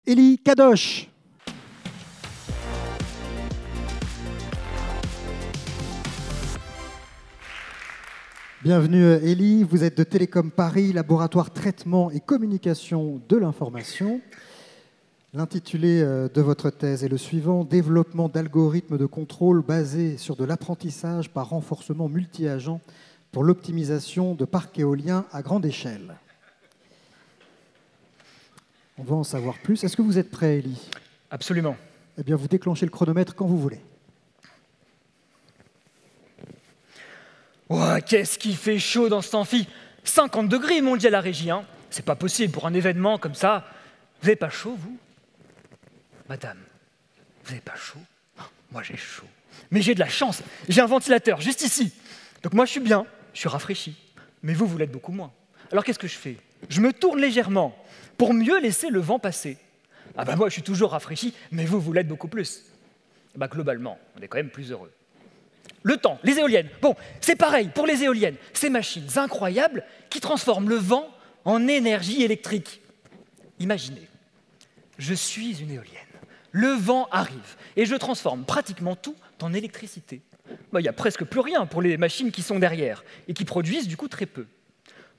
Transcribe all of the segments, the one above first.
Élie Kadosh. Bienvenue Élie, vous êtes de Télécom Paris, laboratoire traitement et communication de l'information. L'intitulé de votre thèse est le suivant: développement d'algorithmes de contrôle basés sur de l'apprentissage par renforcement multi-agent pour l'optimisation de parcs éoliens à grande échelle. On va en savoir plus. Est-ce que vous êtes prêt, Élie? Absolument. Eh bien, vous déclenchez le chronomètre quand vous voulez. Ouah, qu'est-ce qui fait chaud dans cet amphi! 50 degrés, m'ont dit à la régie. Hein. C'est pas possible pour un événement comme ça. Vous n'avez pas chaud, vous? Madame, vous n'avez pas chaud? Moi, j'ai chaud. Mais j'ai de la chance. J'ai un ventilateur juste ici. Donc moi, je suis bien, je suis rafraîchi. Mais vous, vous l'êtes beaucoup moins. Alors, qu'est-ce que je fais? Je me tourne légèrement pour mieux laisser le vent passer. Ah ben moi, je suis toujours rafraîchi, mais vous, vous l'êtes beaucoup plus. Bah, globalement, on est quand même plus heureux. Le temps, les éoliennes. Bon, c'est pareil pour les éoliennes. Ces machines incroyables qui transforment le vent en énergie électrique. Imaginez, je suis une éolienne. Le vent arrive et je transforme pratiquement tout en électricité. Il n'y a presque plus rien pour les machines qui sont derrière et qui produisent du coup très peu.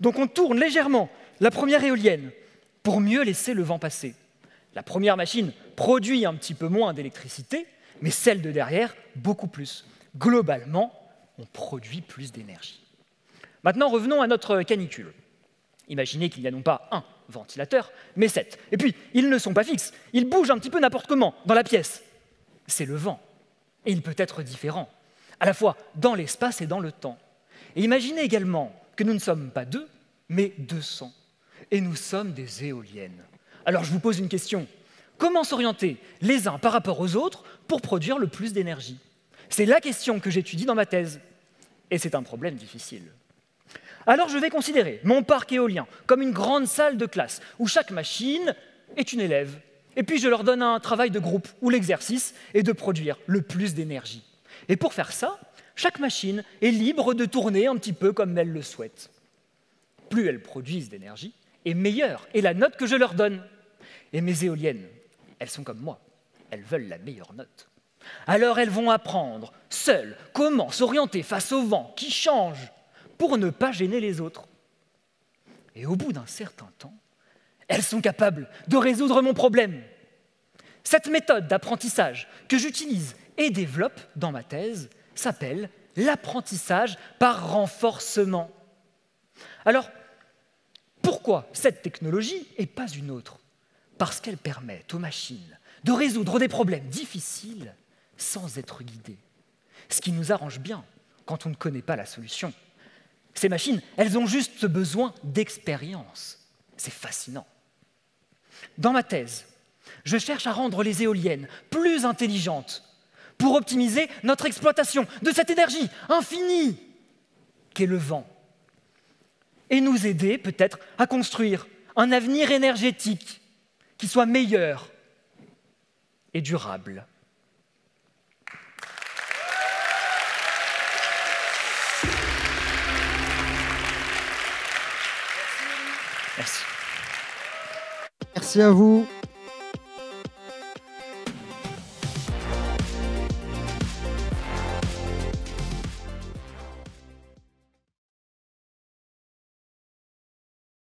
Donc on tourne légèrement la première éolienne pour mieux laisser le vent passer. La première machine produit un petit peu moins d'électricité, mais celle de derrière, beaucoup plus. Globalement, on produit plus d'énergie. Maintenant, revenons à notre canicule. Imaginez qu'il n'y a non pas un ventilateur, mais 7. Et puis, ils ne sont pas fixes. Ils bougent un petit peu n'importe comment dans la pièce. C'est le vent. Et il peut être différent, à la fois dans l'espace et dans le temps. Et imaginez également que nous ne sommes pas 2, mais 200. Et nous sommes des éoliennes. Alors, je vous pose une question. Comment s'orienter les uns par rapport aux autres pour produire le plus d'énergie? C'est la question que j'étudie dans ma thèse. Et c'est un problème difficile. Alors je vais considérer mon parc éolien comme une grande salle de classe où chaque machine est une élève. Et puis je leur donne un travail de groupe où l'exercice est de produire le plus d'énergie. Et pour faire ça, chaque machine est libre de tourner un petit peu comme elle le souhaite. Plus elles produisent d'énergie, et meilleure est la note que je leur donne. Et mes éoliennes, elles sont comme moi, elles veulent la meilleure note. Alors elles vont apprendre, seules, comment s'orienter face au vent qui change pour ne pas gêner les autres. Et au bout d'un certain temps, elles sont capables de résoudre mon problème. Cette méthode d'apprentissage que j'utilise et développe dans ma thèse s'appelle l'apprentissage par renforcement. Alors, pourquoi cette technologie et pas une autre? Parce qu'elle permet aux machines de résoudre des problèmes difficiles sans être guidées. Ce qui nous arrange bien quand on ne connaît pas la solution. Ces machines, elles ont juste besoin d'expérience. C'est fascinant. Dans ma thèse, je cherche à rendre les éoliennes plus intelligentes pour optimiser notre exploitation de cette énergie infinie qu'est le vent et nous aider peut-être à construire un avenir énergétique qui soit meilleur et durable. Merci. Merci à vous.